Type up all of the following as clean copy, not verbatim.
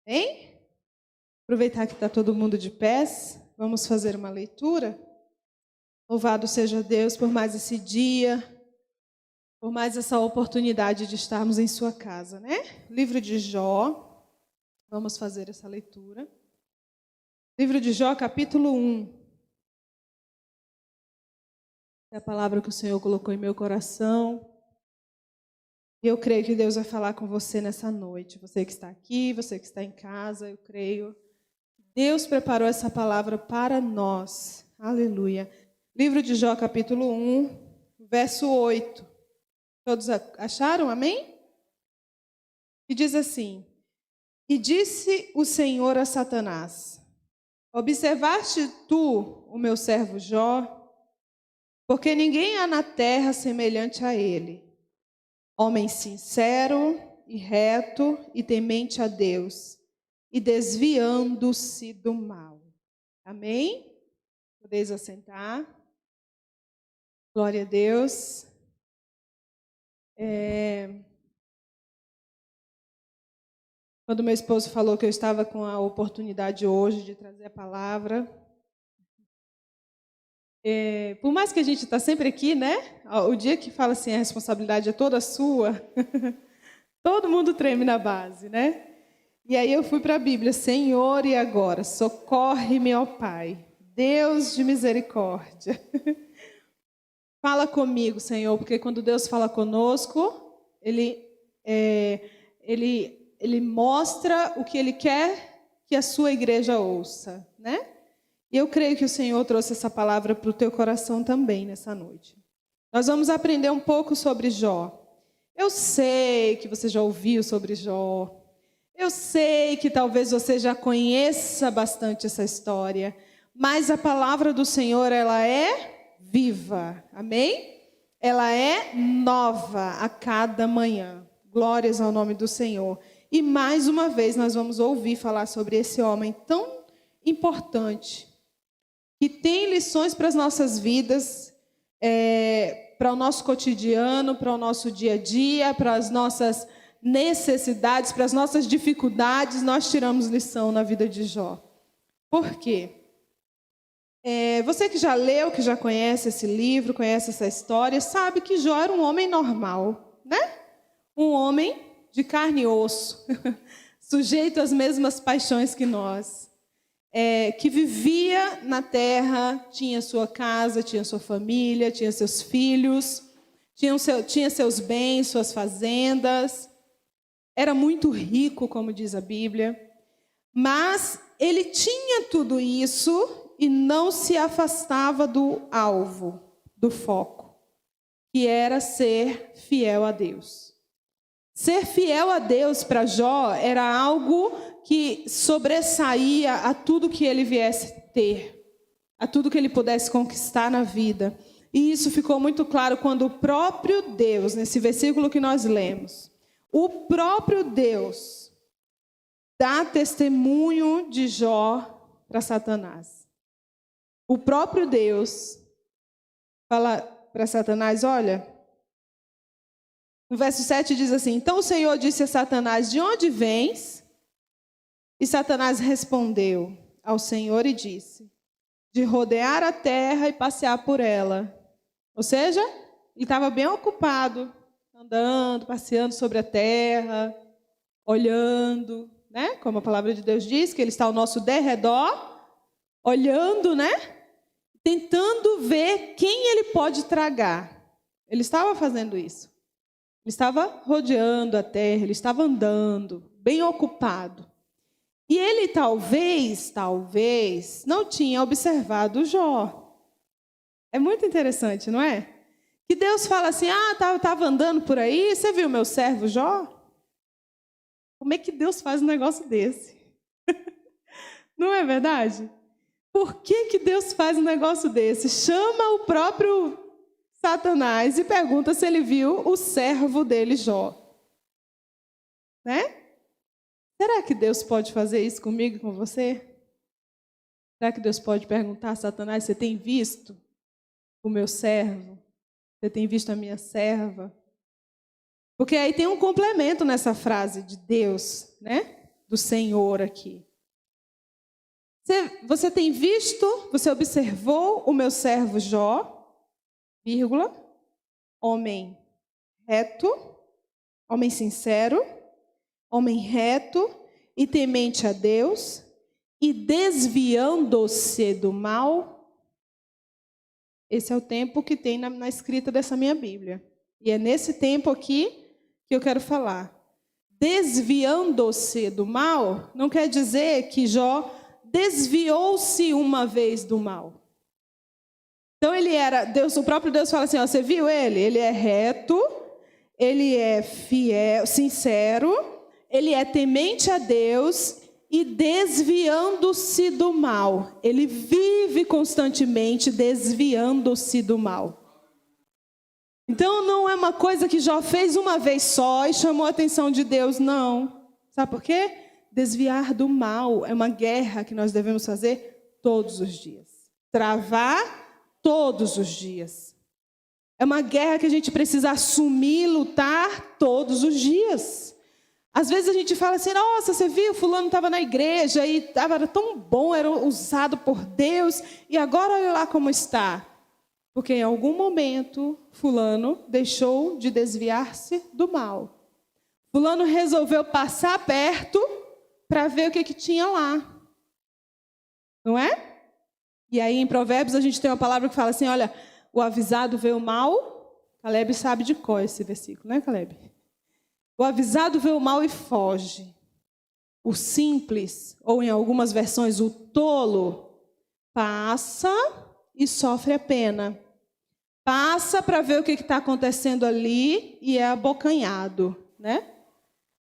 Hein? Aproveitar que está todo mundo de pés, vamos fazer uma leitura. Louvado seja Deus por mais esse dia, por mais essa oportunidade de estarmos em sua casa, né? Livro de Jó, vamos fazer essa leitura. Livro de Jó, capítulo 1. É a palavra que o Senhor colocou em meu coração. E eu creio que Deus vai falar com você nessa noite. Você que está aqui, você que está em casa, eu creio. Deus preparou essa palavra para nós. Aleluia. Livro de Jó, capítulo 1, verso 8. Todos acharam? Amém? E diz assim: E disse o Senhor a Satanás: Observaste tu o meu servo Jó? Porque ninguém há na terra semelhante a ele, homem sincero e reto e temente a Deus, e desviando-se do mal. Amém? Podeis assentar. Glória a Deus. Quando meu esposo falou que eu estava com a oportunidade hoje de trazer a palavra, por mais que a gente está sempre aqui, né? O dia que fala assim, a responsabilidade é toda sua, todo mundo treme na base, né? E aí eu fui para a Bíblia: Senhor, e agora? Socorre-me, ó Pai, Deus de misericórdia. Fala comigo, Senhor, porque quando Deus fala conosco, Ele mostra o que Ele quer que a sua igreja ouça, né? E eu creio que o Senhor trouxe essa palavra para o teu coração também nessa noite. Nós vamos aprender um pouco sobre Jó. Eu sei que você já ouviu sobre Jó. Eu sei que talvez você já conheça bastante essa história. Mas a palavra do Senhor, ela é viva. Amém? Ela é nova a cada manhã. Glórias ao nome do Senhor. E mais uma vez nós vamos ouvir falar sobre esse homem tão importante, que tem lições para as nossas vidas, para o nosso cotidiano, para o nosso dia a dia, para as nossas necessidades, para as nossas dificuldades. Nós tiramos lição na vida de Jó. Por quê? Você que já leu, que já conhece esse livro, conhece essa história, sabe que Jó era um homem normal, né? Um homem de carne e osso, sujeito às mesmas paixões que nós. Que vivia na terra, tinha sua casa, tinha sua família, tinha seus filhos, tinha seus bens, suas fazendas. Era muito rico, como diz a Bíblia. Mas ele tinha tudo isso e não se afastava do alvo, do foco, que era ser fiel a Deus. Ser fiel a Deus para Jó era algo que sobressaía a tudo que ele viesse ter, a tudo que ele pudesse conquistar na vida. E isso ficou muito claro quando o próprio Deus, nesse versículo que nós lemos, o próprio Deus dá testemunho de Jó para Satanás. O próprio Deus fala para Satanás: olha, no verso 7 diz assim: Então o Senhor disse a Satanás: De onde vens? E Satanás respondeu ao Senhor e disse: De rodear a terra e passear por ela. Ou seja, ele estava bem ocupado, andando, passeando sobre a terra, olhando, né? Como a palavra de Deus diz, que ele está ao nosso derredor, olhando, né? Tentando ver quem ele pode tragar. Ele estava fazendo isso. Ele estava rodeando a terra, ele estava andando, bem ocupado. E ele talvez, não tinha observado Jó. É muito interessante, não é? Que Deus fala assim: estava andando por aí, você viu meu servo Jó? Como é que Deus faz um negócio desse? Não é verdade? Por que Deus faz um negócio desse? Chama o próprio Satanás e pergunta se ele viu o servo dele, Jó. Né? Será que Deus pode fazer isso comigo e com você? Será que Deus pode perguntar a Satanás: você tem visto o meu servo? Você tem visto a minha serva? Porque aí tem um complemento nessa frase de Deus, né? do Senhor aqui. Você tem visto, você observou o meu servo Jó, vírgula, homem reto, homem sincero, homem reto e temente a Deus, e desviando-se do mal. Esse é o tempo que tem na escrita dessa minha Bíblia. E é nesse tempo aqui que eu quero falar. Desviando-se do mal não quer dizer que Jó desviou-se uma vez do mal. Então ele era, o próprio Deus fala assim, ó, você viu ele? Ele é reto, ele é fiel, sincero, ele é temente a Deus e desviando-se do mal. Ele vive constantemente desviando-se do mal. Então não é uma coisa que Jó fez uma vez só e chamou a atenção de Deus, não. Sabe por quê? Desviar do mal é uma guerra que nós devemos fazer todos os dias. Travar todos os dias. É uma guerra que a gente precisa assumir, lutar todos os dias. Às vezes a gente fala assim, nossa, você viu, fulano estava na igreja e era tão bom, era usado por Deus, e agora olha lá como está. Porque em algum momento, fulano deixou de desviar-se do mal. Fulano resolveu passar perto para ver o que tinha lá. Não é? E aí em Provérbios a gente tem uma palavra que fala assim, olha, o avisado vê o mal. Caleb sabe de cor esse versículo, né, Caleb? O avisado vê o mal e foge. O simples, ou em algumas versões, o tolo, passa e sofre a pena. Passa para ver o que está acontecendo ali e é abocanhado, né?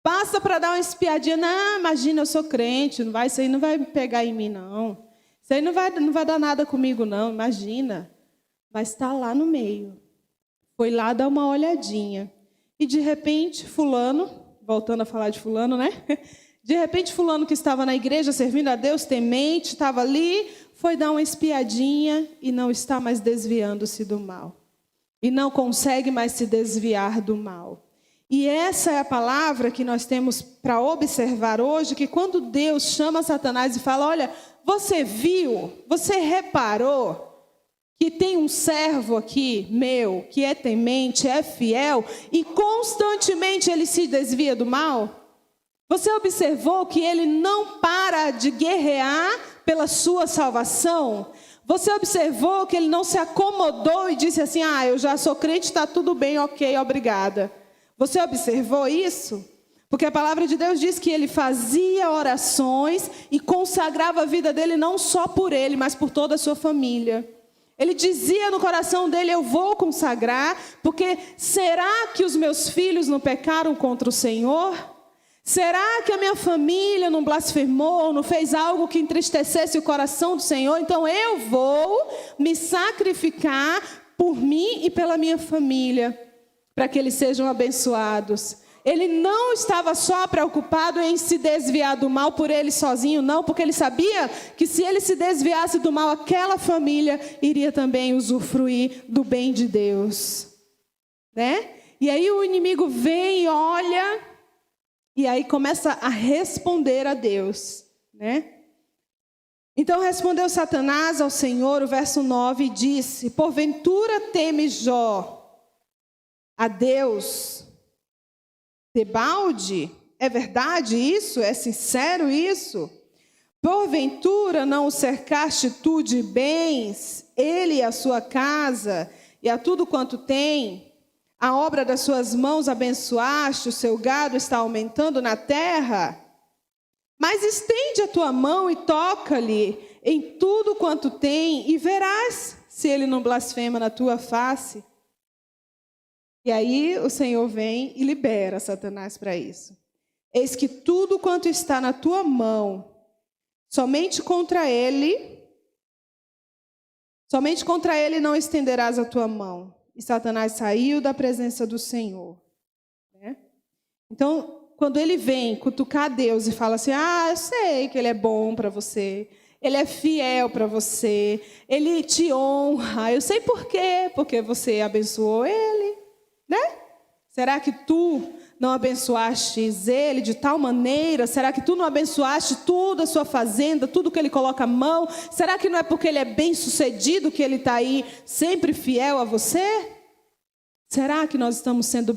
Passa para dar uma espiadinha. Não, imagina, eu sou crente, isso aí não vai pegar em mim, não. Isso aí não vai dar nada comigo, não, imagina. Mas está lá no meio. Foi lá dar uma olhadinha. E de repente, fulano, voltando a falar de fulano, né? De repente, fulano que estava na igreja servindo a Deus, temente, estava ali, foi dar uma espiadinha e não está mais desviando-se do mal. E não consegue mais se desviar do mal. E essa é a palavra que nós temos para observar hoje, que quando Deus chama Satanás e fala, olha, você viu, você reparou que tem um servo aqui, meu, que é temente, é fiel, e constantemente ele se desvia do mal? Você observou que ele não para de guerrear pela sua salvação? Você observou que ele não se acomodou e disse assim, eu já sou crente, está tudo bem, ok, obrigada. Você observou isso? Porque a palavra de Deus diz que ele fazia orações e consagrava a vida dele não só por ele, mas por toda a sua família. Ele dizia no coração dele, eu vou consagrar, porque será que os meus filhos não pecaram contra o Senhor? Será que a minha família não blasfemou, não fez algo que entristecesse o coração do Senhor? Então eu vou me sacrificar por mim e pela minha família, para que eles sejam abençoados. Ele não estava só preocupado em se desviar do mal por ele sozinho, não, porque ele sabia que se ele se desviasse do mal, aquela família iria também usufruir do bem de Deus, né? E aí o inimigo vem e olha, e aí começa a responder a Deus, né? Então respondeu Satanás ao Senhor, o verso 9, e disse, porventura teme Jó a Deus debalde? É verdade isso? É sincero isso? Porventura não o cercaste tu de bens, ele e a sua casa, e a tudo quanto tem? A obra das suas mãos abençoaste, o seu gado está aumentando na terra? Mas estende a tua mão e toca-lhe em tudo quanto tem, e verás se ele não blasfema na tua face. E aí o Senhor vem e libera Satanás para isso. Eis que tudo quanto está na tua mão, somente contra ele não estenderás a tua mão. E Satanás saiu da presença do Senhor, né? Então, quando ele vem cutucar Deus e fala assim, eu sei que ele é bom para você, ele é fiel para você, ele te honra, eu sei por quê, porque você abençoou ele, né? Será que tu não abençoastes ele de tal maneira? Será que tu não abençoaste tudo a sua fazenda, tudo que ele coloca a mão? Será que não é porque ele é bem sucedido que ele está aí sempre fiel a você? Será que nós estamos sendo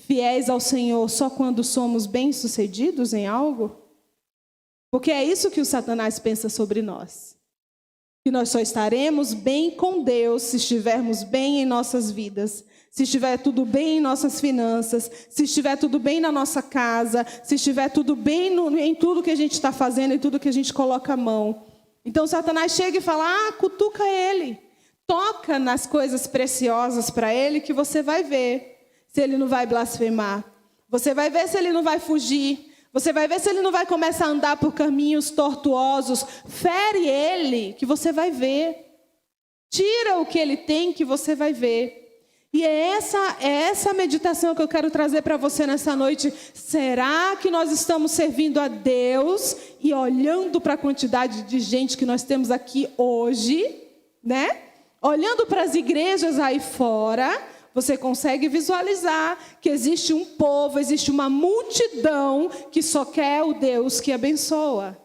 fiéis ao Senhor só quando somos bem-sucedidos em algo? Porque é isso que o Satanás pensa sobre nós. Que nós só estaremos bem com Deus se estivermos bem em nossas vidas. Se estiver tudo bem em nossas finanças, se estiver tudo bem na nossa casa, se estiver tudo bem em tudo que a gente está fazendo, em tudo que a gente coloca a mão. Então Satanás chega e fala, cutuca ele. Toca nas coisas preciosas para ele que você vai ver se ele não vai blasfemar. Você vai ver se ele não vai fugir. Você vai ver se ele não vai começar a andar por caminhos tortuosos. Fere ele, que você vai ver. Tira o que ele tem, que você vai ver. E é essa meditação que eu quero trazer para você nessa noite. Será que nós estamos servindo a Deus e olhando para a quantidade de gente que nós temos aqui hoje, né? Olhando para as igrejas aí fora, você consegue visualizar que existe um povo, existe uma multidão que só quer o Deus que abençoa,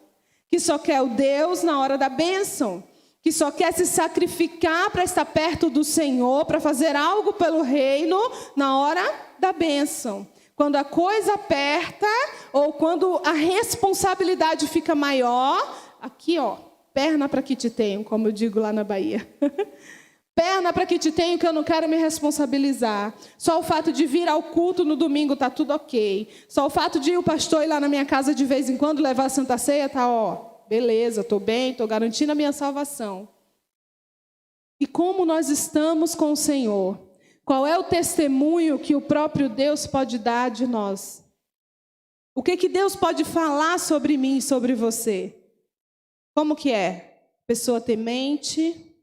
que só quer o Deus na hora da bênção, que só quer se sacrificar para estar perto do Senhor, para fazer algo pelo reino na hora da bênção. Quando a coisa aperta ou quando a responsabilidade fica maior, aqui perna para que te tenho, como eu digo lá na Bahia. Perna para que te tenho, que eu não quero me responsabilizar. Só o fato de vir ao culto no domingo está tudo ok. Só o fato de o pastor ir lá na minha casa de vez em quando levar a Santa Ceia, tá beleza, estou bem, estou garantindo a minha salvação. E como nós estamos com o Senhor? Qual é o testemunho que o próprio Deus pode dar de nós? O que Deus pode falar sobre mim e sobre você? Como que é? Pessoa temente,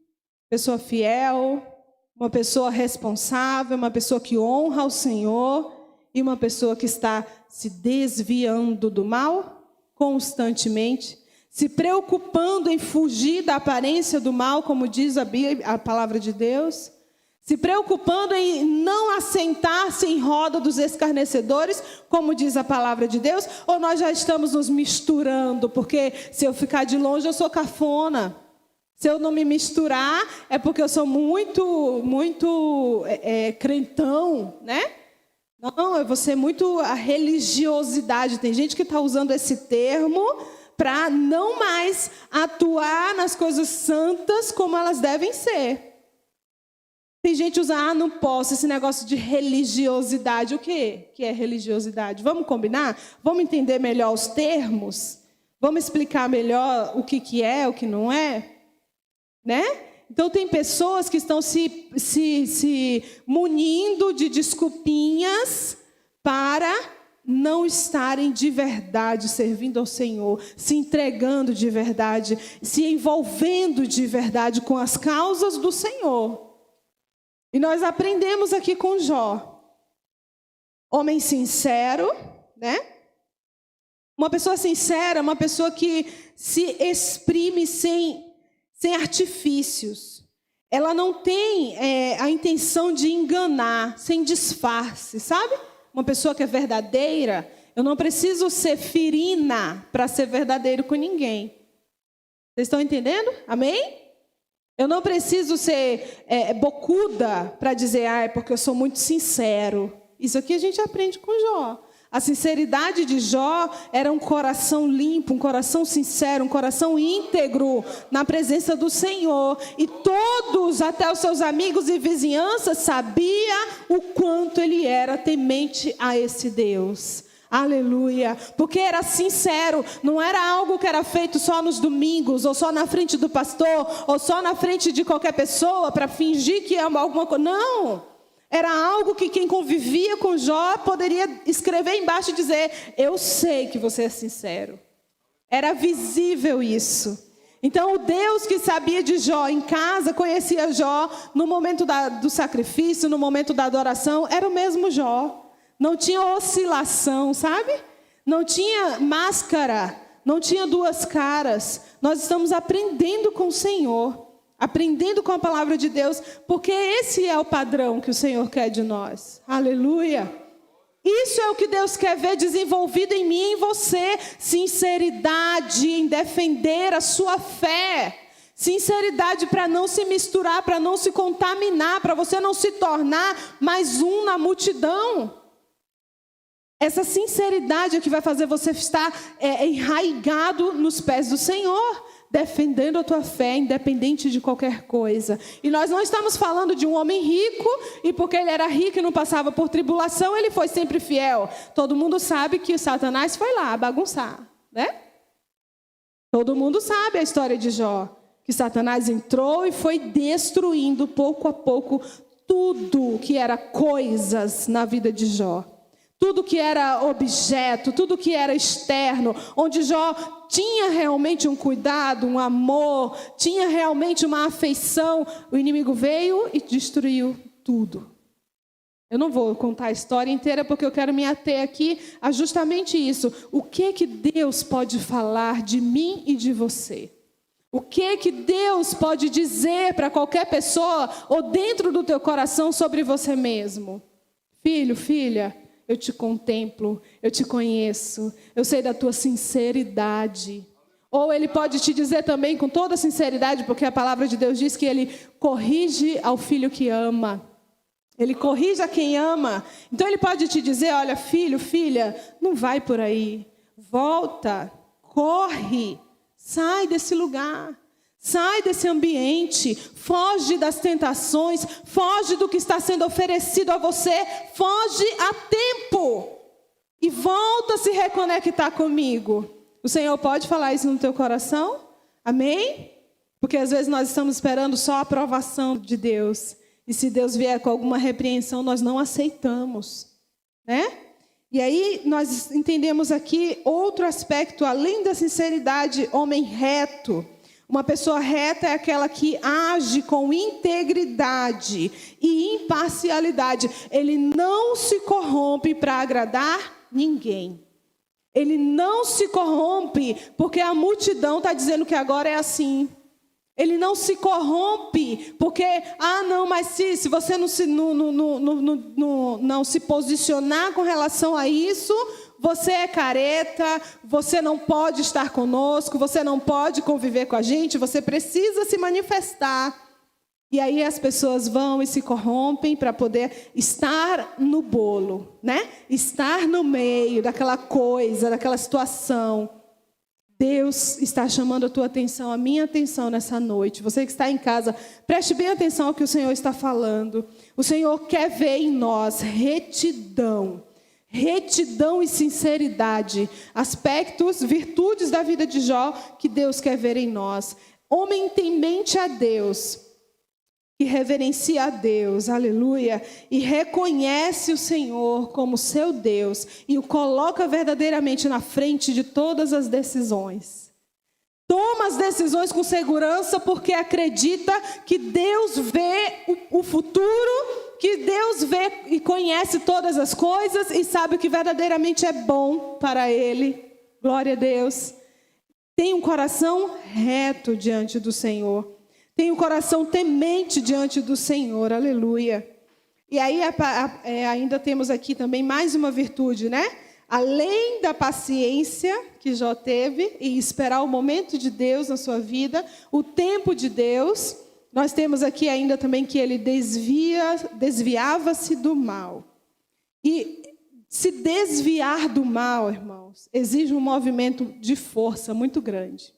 pessoa fiel, uma pessoa responsável, uma pessoa que honra o Senhor e uma pessoa que está se desviando do mal constantemente, se preocupando em fugir da aparência do mal, como diz a Bíblia, a palavra de Deus, se preocupando em não assentar-se em roda dos escarnecedores, como diz a palavra de Deus, ou nós já estamos nos misturando, porque se eu ficar de longe eu sou cafona. Se eu não me misturar, é porque eu sou muito crentão, né? Não, eu vou ser muito a religiosidade. Tem gente que está usando esse termo para não mais atuar nas coisas santas como elas devem ser. Tem gente que usa, não posso, esse negócio de religiosidade. O quê? Que é religiosidade? Vamos combinar? Vamos entender melhor os termos? Vamos explicar melhor o que é, o que não é? Né? Então tem pessoas que estão se munindo de desculpinhas para não estarem de verdade servindo ao Senhor, se entregando de verdade, se envolvendo de verdade com as causas do Senhor. E nós aprendemos aqui com Jó, homem sincero, né? Uma pessoa sincera, uma pessoa que se exprime sem artifícios. Ela não tem a intenção de enganar, sem disfarce, sabe? Uma pessoa que é verdadeira, eu não preciso ser firina para ser verdadeiro com ninguém. Vocês estão entendendo? Amém? Eu não preciso ser bocuda para dizer, é porque eu sou muito sincero. Isso aqui a gente aprende com Jó. A sinceridade de Jó era um coração limpo, um coração sincero, um coração íntegro na presença do Senhor. E todos, até os seus amigos e vizinhança, sabiam o quanto ele era temente a esse Deus. Aleluia, porque era sincero, não era algo que era feito só nos domingos, ou só na frente do pastor, ou só na frente de qualquer pessoa, para fingir que é alguma coisa. Não! Era algo que quem convivia com Jó poderia escrever embaixo e dizer, eu sei que você é sincero. Era visível isso. Então o Deus que sabia de Jó em casa, conhecia Jó no momento do sacrifício, no momento da adoração, era o mesmo Jó. Não tinha oscilação, sabe? Não tinha máscara, não tinha duas caras. Nós estamos aprendendo com o Senhor. Aprendendo com a palavra de Deus, porque esse é o padrão que o Senhor quer de nós. Aleluia. Isso é o que Deus quer ver desenvolvido em mim e em você. Sinceridade em defender a sua fé. Sinceridade para não se misturar, para não se contaminar, para você não se tornar mais um na multidão. Essa sinceridade é que vai fazer você estar enraizado nos pés do Senhor, defendendo a tua fé, independente de qualquer coisa. E nós não estamos falando de um homem rico, e porque ele era rico e não passava por tribulação, ele foi sempre fiel. Todo mundo sabe que o Satanás foi lá bagunçar, né? Todo mundo sabe a história de Jó, que Satanás entrou e foi destruindo pouco a pouco tudo que era coisas na vida de Jó. Tudo que era objeto, tudo que era externo, onde Jó tinha realmente um cuidado, um amor, tinha realmente uma afeição, o inimigo veio e destruiu tudo. Eu não vou contar a história inteira porque eu quero me ater aqui a justamente isso. O que Deus pode falar de mim e de você? O que Deus pode dizer para qualquer pessoa ou dentro do teu coração sobre você mesmo? Filho, filha, eu te contemplo, eu te conheço, eu sei da tua sinceridade. Ou ele pode te dizer também com toda sinceridade, porque a palavra de Deus diz que ele corrige ao filho que ama. Ele corrige a quem ama. Então ele pode te dizer, olha, filho, filha, não vai por aí. Volta, corre, sai desse lugar. Sai desse ambiente, foge das tentações, foge do que está sendo oferecido a você, foge a tempo e volta a se reconectar comigo. O Senhor pode falar isso no teu coração? Amém? Porque às vezes nós estamos esperando só a aprovação de Deus. E se Deus vier com alguma repreensão, nós não aceitamos, né? E aí nós entendemos aqui outro aspecto, além da sinceridade, homem reto. Uma pessoa reta é aquela que age com integridade e imparcialidade. Ele não se corrompe para agradar ninguém. Ele não se corrompe porque a multidão está dizendo que agora é assim. Ele não se corrompe porque, mas se você não se posicionar com relação a isso, você é careta, você não pode estar conosco, você não pode conviver com a gente, você precisa se manifestar. E aí as pessoas vão e se corrompem para poder estar no bolo, né? Estar no meio daquela coisa, daquela situação. Deus está chamando a tua atenção, a minha atenção nessa noite. Você que está em casa, preste bem atenção ao que o Senhor está falando. O Senhor quer ver em nós retidão. Retidão e sinceridade, aspectos, virtudes da vida de Jó que Deus quer ver em nós. Homem temente a Deus, que reverencia a Deus, aleluia, e reconhece o Senhor como seu Deus e o coloca verdadeiramente na frente de todas as decisões. Toma as decisões com segurança porque acredita que Deus vê o futuro, que Deus vê e conhece todas as coisas e sabe o que verdadeiramente é bom para ele. Glória a Deus. Tem um coração reto diante do Senhor. Tem um coração temente diante do Senhor. Aleluia. E aí ainda temos aqui também mais uma virtude, né? Além da paciência que Jó teve e esperar o momento de Deus na sua vida, o tempo de Deus, nós temos aqui ainda também que ele desviava-se do mal. E se desviar do mal, irmãos, exige um movimento de força muito grande.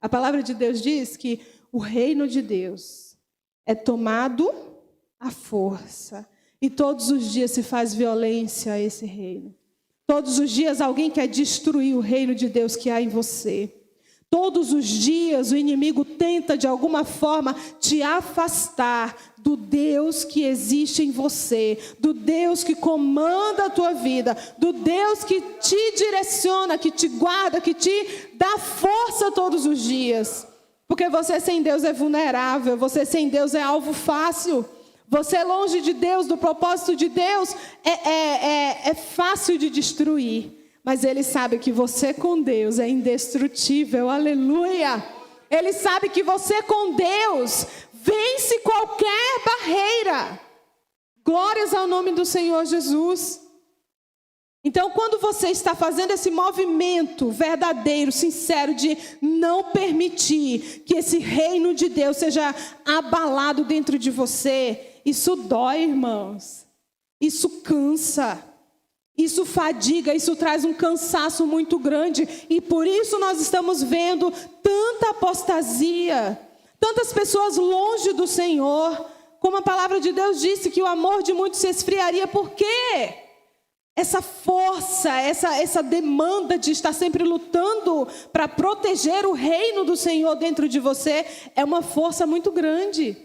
A palavra de Deus diz que o reino de Deus é tomado à força. E todos os dias se faz violência a esse reino. Todos os dias alguém quer destruir o reino de Deus que há em você. Todos os dias o inimigo tenta de alguma forma te afastar do Deus que existe em você, do Deus que comanda a tua vida, do Deus que te direciona, que te guarda, que te dá força todos os dias. Porque você sem Deus é vulnerável, você sem Deus é alvo fácil. Você longe de Deus, do propósito de Deus, é fácil de destruir. Mas Ele sabe que você com Deus é indestrutível, aleluia. Ele sabe que você com Deus vence qualquer barreira. Glórias ao nome do Senhor Jesus. Então, quando você está fazendo esse movimento verdadeiro, sincero, de não permitir que esse reino de Deus seja abalado dentro de você, isso dói, irmãos. Isso cansa. Isso fadiga, isso traz um cansaço muito grande. E por isso nós estamos vendo tanta apostasia, tantas pessoas longe do Senhor. Como a palavra de Deus disse, que o amor de muitos se esfriaria. Por quê? Essa força, essa demanda de estar sempre lutando para proteger o reino do Senhor dentro de você é uma força muito grande.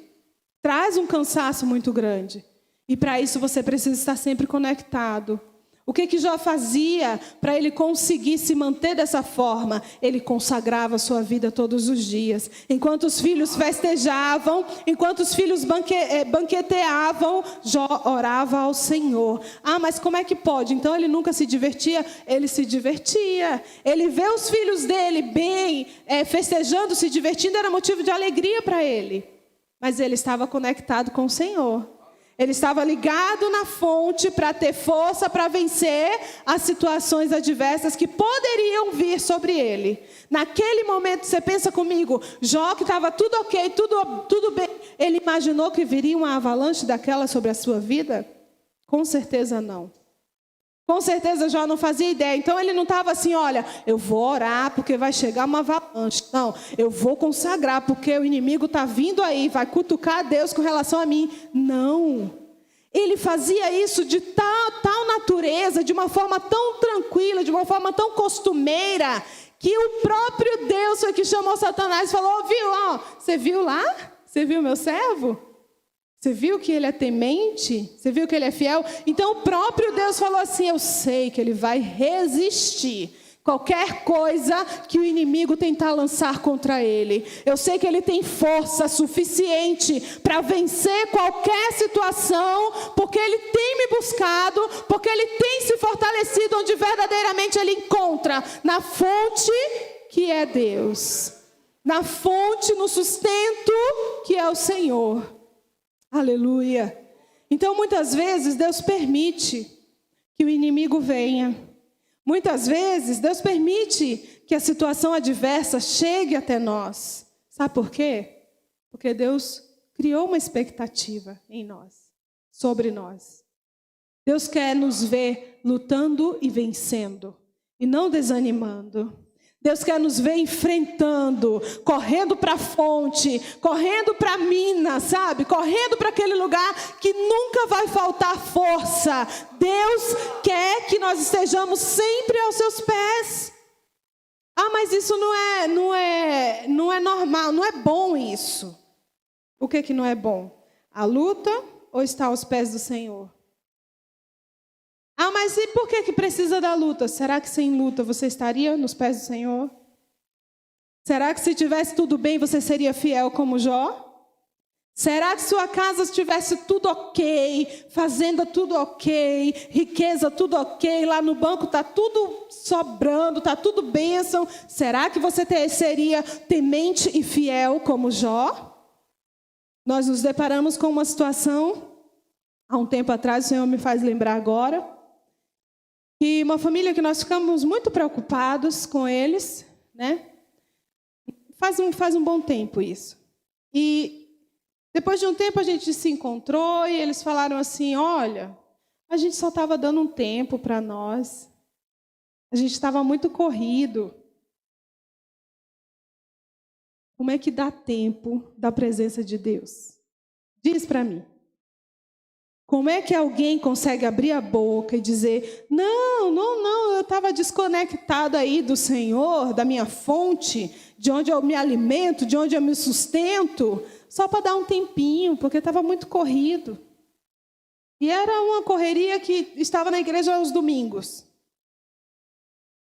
Traz um cansaço muito grande. E para isso você precisa estar sempre conectado. O que Jó fazia para ele conseguir se manter dessa forma? Ele consagrava a sua vida todos os dias. Enquanto os filhos festejavam, enquanto os filhos banqueteavam, Jó orava ao Senhor. Ah, mas como é que pode? Então ele nunca se divertia? Ele se divertia. Ele vê os filhos dele bem, festejando, se divertindo, era motivo de alegria para ele. Mas ele estava conectado com o Senhor. Ele estava ligado na fonte para ter força para vencer as situações adversas que poderiam vir sobre ele. Naquele momento, você pensa comigo, Jó, que estava tudo ok, tudo bem, ele imaginou que viria uma avalanche daquela sobre a sua vida? Com certeza não. Com certeza Jó não fazia ideia. Então ele não estava assim, olha, eu vou orar porque vai chegar uma avalanche. Não, eu vou consagrar porque o inimigo está vindo aí, vai cutucar a Deus com relação a mim. Não. Ele fazia isso de tal natureza, de uma forma tão tranquila, de uma forma tão costumeira, que o próprio Deus foi que chamou Satanás e falou, você viu lá? Você viu meu servo? Você viu que ele é temente? Você viu que ele é fiel? Então o próprio Deus falou assim, eu sei que ele vai resistir qualquer coisa que o inimigo tentar lançar contra ele. Eu sei que ele tem força suficiente para vencer qualquer situação, porque ele tem me buscado, porque ele tem se fortalecido onde verdadeiramente ele encontra, na fonte que é Deus. Na fonte, no sustento que é o Senhor. Aleluia. Então, muitas vezes, Deus permite que o inimigo venha. Muitas vezes, Deus permite que a situação adversa chegue até nós. Sabe por quê? Porque Deus criou uma expectativa em nós, sobre nós. Deus quer nos ver lutando e vencendo, e não desanimando. Deus quer nos ver enfrentando, correndo para a fonte, correndo para a mina, sabe? Correndo para aquele lugar que nunca vai faltar força. Deus quer que nós estejamos sempre aos seus pés. Ah, mas isso não é normal, não é bom isso. O que não é bom? A luta ou estar aos pés do Senhor? Ah, mas e por que precisa da luta? Será que sem luta você estaria nos pés do Senhor? Será que se tivesse tudo bem você seria fiel como Jó? Será que sua casa estivesse tudo ok, fazenda tudo ok, riqueza tudo ok, lá no banco está tudo sobrando, está tudo bênção? Será que você seria temente e fiel como Jó? Nós nos deparamos com uma situação, há um tempo atrás, o Senhor me faz lembrar agora, e uma família que nós ficamos muito preocupados com eles, né? Faz um bom tempo isso. E depois de um tempo a gente se encontrou e eles falaram assim, olha, a gente só estava dando um tempo para nós. A gente estava muito corrido. Como é que dá tempo da presença de Deus? Diz para mim. Como é que alguém consegue abrir a boca e dizer, não, eu estava desconectado aí do Senhor, da minha fonte, de onde eu me alimento, de onde eu me sustento, só para dar um tempinho, porque estava muito corrido. E era uma correria que estava na igreja aos domingos.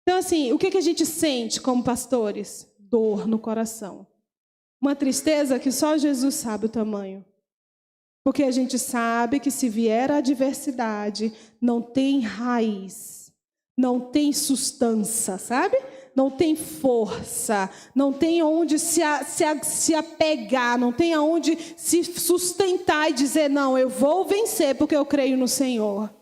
Então, assim, o que a gente sente como pastores? Dor no coração. Uma tristeza que só Jesus sabe o tamanho. Porque a gente sabe que se vier a adversidade, não tem raiz, não tem sustância, sabe? Não tem força, não tem onde se apegar, não tem aonde se sustentar e dizer, não, eu vou vencer porque eu creio no Senhor.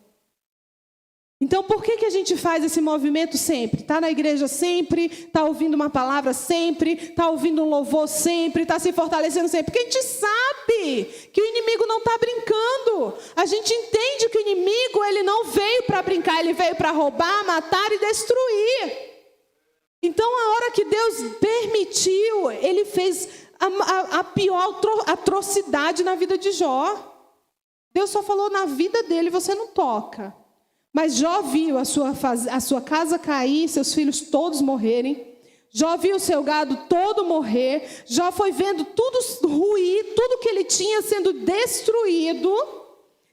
Então, por que a gente faz esse movimento sempre? Está na igreja sempre, está ouvindo uma palavra sempre, está ouvindo um louvor sempre, está se fortalecendo sempre. Porque a gente sabe que o inimigo não está brincando. A gente entende que o inimigo ele não veio para brincar, ele veio para roubar, matar e destruir. Então, a hora que Deus permitiu, ele fez a pior atrocidade na vida de Jó. Deus só falou na vida dele, você não toca. Mas Jó viu a sua casa cair, seus filhos todos morrerem. Jó viu o seu gado todo morrer. Jó foi vendo tudo ruir, tudo que ele tinha sendo destruído.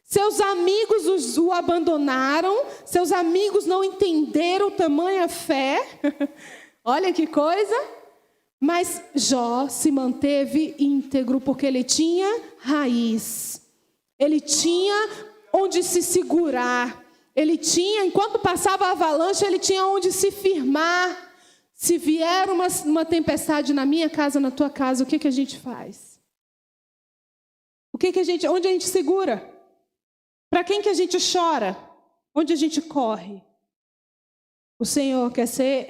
Seus amigos o abandonaram. Seus amigos não entenderam tamanha fé. Olha que coisa. Mas Jó se manteve íntegro porque ele tinha raiz. Ele tinha onde se segurar. Ele tinha, enquanto passava a avalanche, ele tinha onde se firmar. Se vier uma tempestade na minha casa, na tua casa, o que a gente faz? Onde a gente segura? Para quem que a gente chora? Onde a gente corre? O Senhor quer ser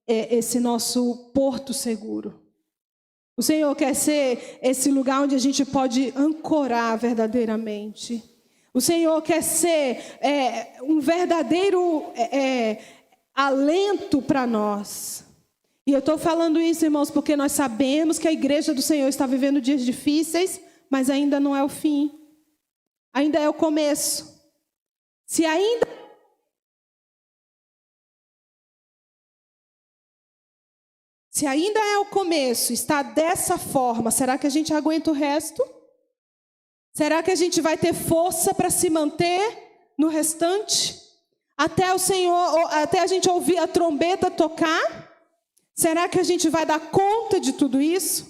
esse nosso porto seguro. O Senhor quer ser esse lugar onde a gente pode ancorar verdadeiramente. O Senhor quer ser um verdadeiro alento para nós. E eu estou falando isso, irmãos, porque nós sabemos que a igreja do Senhor está vivendo dias difíceis, mas ainda não é o fim. Ainda é o começo. Se ainda é o começo, está dessa forma, será que a gente aguenta o resto? Será que a gente vai ter força para se manter no restante? Até a gente ouvir a trombeta tocar? Será que a gente vai dar conta de tudo isso?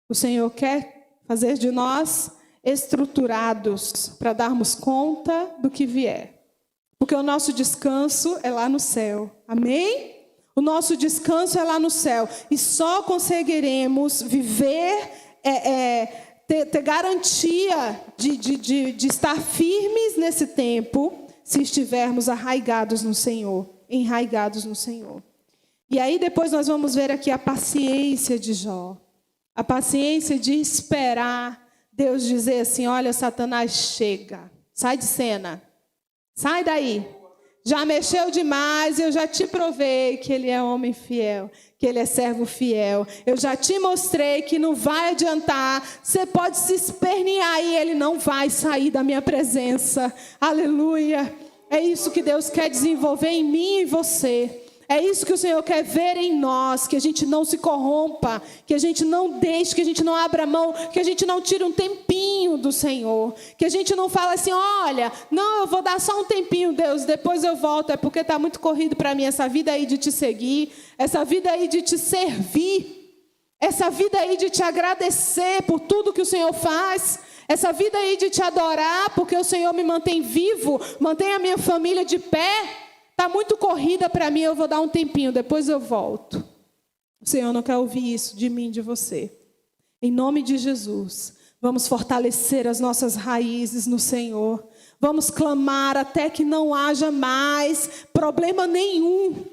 O Senhor quer fazer de nós estruturados para darmos conta do que vier. Porque o nosso descanso é lá no céu. Amém? O nosso descanso é lá no céu. E só conseguiremos viver, ter garantia de estar firmes nesse tempo, se estivermos arraigados no Senhor, enraigados no Senhor. E aí depois nós vamos ver aqui a paciência de Jó. A paciência de esperar Deus dizer assim, olha, Satanás, chega. Sai de cena. Sai daí. Já mexeu demais, eu já te provei que ele é homem fiel, que ele é servo fiel. Eu já te mostrei que não vai adiantar. Você pode se espernear e ele não vai sair da minha presença. Aleluia. É isso que Deus quer desenvolver em mim e em você. É isso que o Senhor quer ver em nós, que a gente não se corrompa, que a gente não deixe, que a gente não abra mão, que a gente não tire um tempinho do Senhor, que a gente não fala assim, olha, não, eu vou dar só um tempinho, Deus, depois eu volto, é porque está muito corrido para mim essa vida aí de te seguir, essa vida aí de te servir, essa vida aí de te agradecer por tudo que o Senhor faz, essa vida aí de te adorar, porque o Senhor me mantém vivo, mantém a minha família de pé. Está muito corrida para mim, eu vou dar um tempinho, depois eu volto. O Senhor não quer ouvir isso de mim, de você. Em nome de Jesus, vamos fortalecer as nossas raízes no Senhor. Vamos clamar até que não haja mais problema nenhum.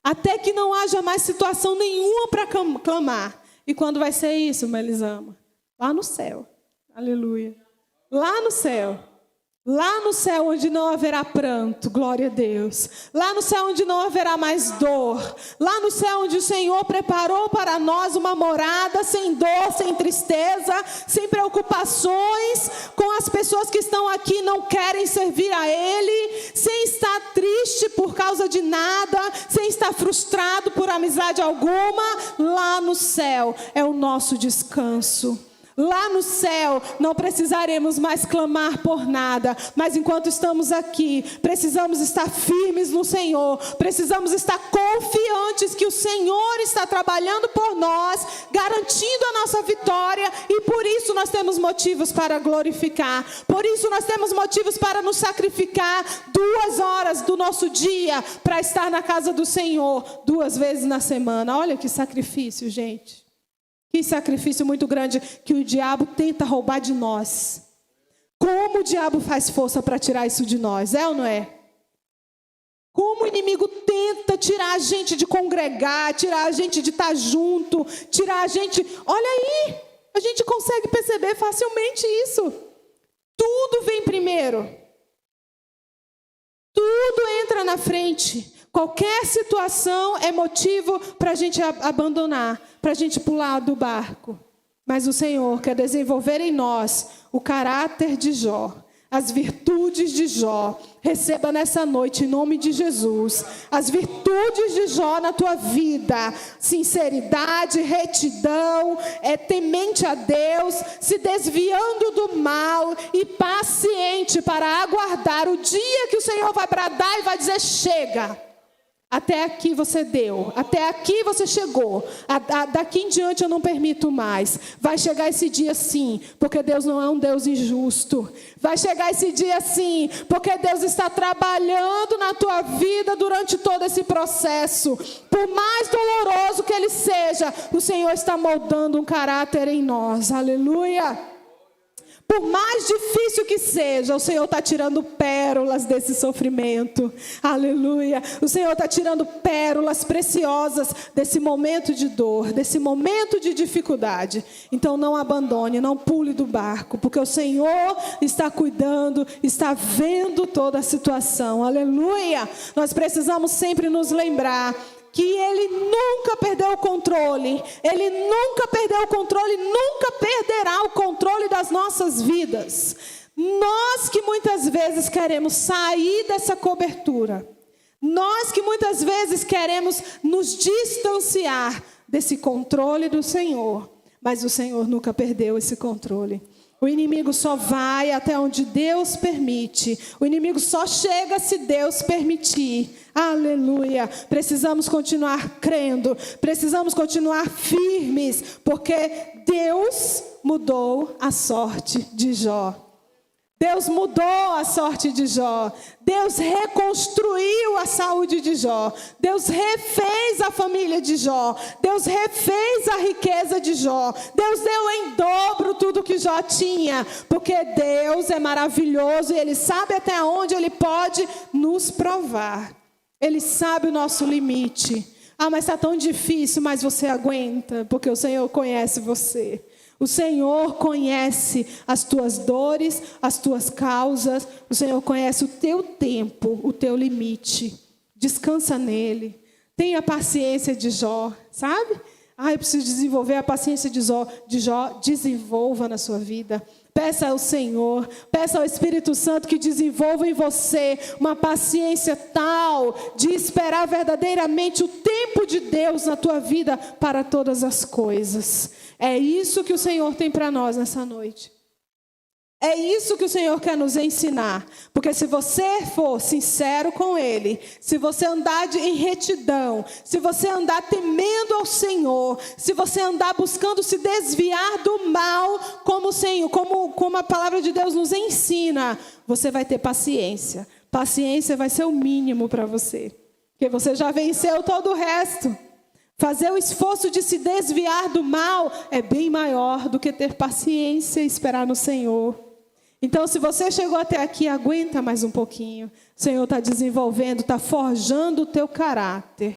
Até que não haja mais situação nenhuma para clamar. E quando vai ser isso, Melisama? Lá no céu. Aleluia. Lá no céu. Lá no céu onde não haverá pranto, glória a Deus. Lá no céu onde não haverá mais dor. Lá no céu onde o Senhor preparou para nós uma morada sem dor, sem tristeza, sem preocupações, com as pessoas que estão aqui e não querem servir a Ele, sem estar triste por causa de nada, sem estar frustrado por amizade alguma. Lá no céu é o nosso descanso. Lá no céu não precisaremos mais clamar por nada, mas enquanto estamos aqui, precisamos estar firmes no Senhor, precisamos estar confiantes que o Senhor está trabalhando por nós, garantindo a nossa vitória, e por isso nós temos motivos para glorificar, por isso nós temos motivos para nos sacrificar 2 horas do nosso dia para estar na casa do Senhor 2 vezes na semana. Olha que sacrifício, gente. Que sacrifício muito grande que o diabo tenta roubar de nós. Como o diabo faz força para tirar isso de nós? É ou não é? Como o inimigo tenta tirar a gente de congregar, tirar a gente de estar junto, tirar a gente... Olha aí, a gente consegue perceber facilmente isso. Tudo vem primeiro. Tudo entra na frente. Qualquer situação é motivo para a gente abandonar, para a gente pular do barco. Mas o Senhor quer desenvolver em nós o caráter de Jó, as virtudes de Jó. Receba nessa noite, em nome de Jesus, as virtudes de Jó na tua vida. Sinceridade, retidão, temente a Deus, se desviando do mal e paciente para aguardar o dia que o Senhor vai bradar e vai dizer: chega. Até aqui você deu, até aqui você chegou, daqui em diante eu não permito mais. Vai chegar esse dia sim, porque Deus não é um Deus injusto. Vai chegar esse dia sim, porque Deus está trabalhando na tua vida durante todo esse processo. Por mais doloroso que ele seja, o Senhor está moldando um caráter em nós, aleluia. Por mais difícil que seja, o Senhor está tirando pérolas desse sofrimento. Aleluia. O Senhor está tirando pérolas preciosas desse momento de dor, desse momento de dificuldade. Então não abandone, não pule do barco, porque o Senhor está cuidando, está vendo toda a situação. Aleluia. Nós precisamos sempre nos lembrar que Ele nunca perdeu o controle. Ele nunca perdeu o controle, nunca perderá o controle das nossas vidas. Nós que muitas vezes queremos sair dessa cobertura, nós que muitas vezes queremos nos distanciar desse controle do Senhor, mas o Senhor nunca perdeu esse controle. O inimigo só vai até onde Deus permite. O inimigo só chega se Deus permitir. Aleluia. Precisamos continuar crendo. Precisamos continuar firmes. Porque Deus mudou a sorte de Jó. Deus mudou a sorte de Jó. Deus reconstruiu a saúde de Jó. Deus refez a família de Jó. Deus refez a riqueza de Jó. Deus deu em dobro tudo que Jó tinha. Porque Deus é maravilhoso e Ele sabe até onde Ele pode nos provar. Ele sabe o nosso limite. Ah, mas está tão difícil, mas você aguenta, porque o Senhor conhece você. O Senhor conhece as tuas dores, as tuas causas. O Senhor conhece o teu tempo, o teu limite. Descansa nele. Tenha paciência de Jó, sabe? Ah, eu preciso desenvolver a paciência de Jó. Desenvolva na sua vida. Peça ao Senhor, peça ao Espírito Santo que desenvolva em você uma paciência tal de esperar verdadeiramente o tempo de Deus na tua vida para todas as coisas. É isso que o Senhor tem para nós nessa noite. É isso que o Senhor quer nos ensinar. Porque se você for sincero com Ele, se você andar em retidão, se você andar temendo ao Senhor, se você andar buscando se desviar do mal, como a palavra de Deus nos ensina, você vai ter paciência. Paciência vai ser o mínimo para você. Porque você já venceu todo o resto. Fazer o esforço de se desviar do mal é bem maior do que ter paciência e esperar no Senhor. Então, se você chegou até aqui, aguenta mais um pouquinho. O Senhor está desenvolvendo, está forjando o teu caráter.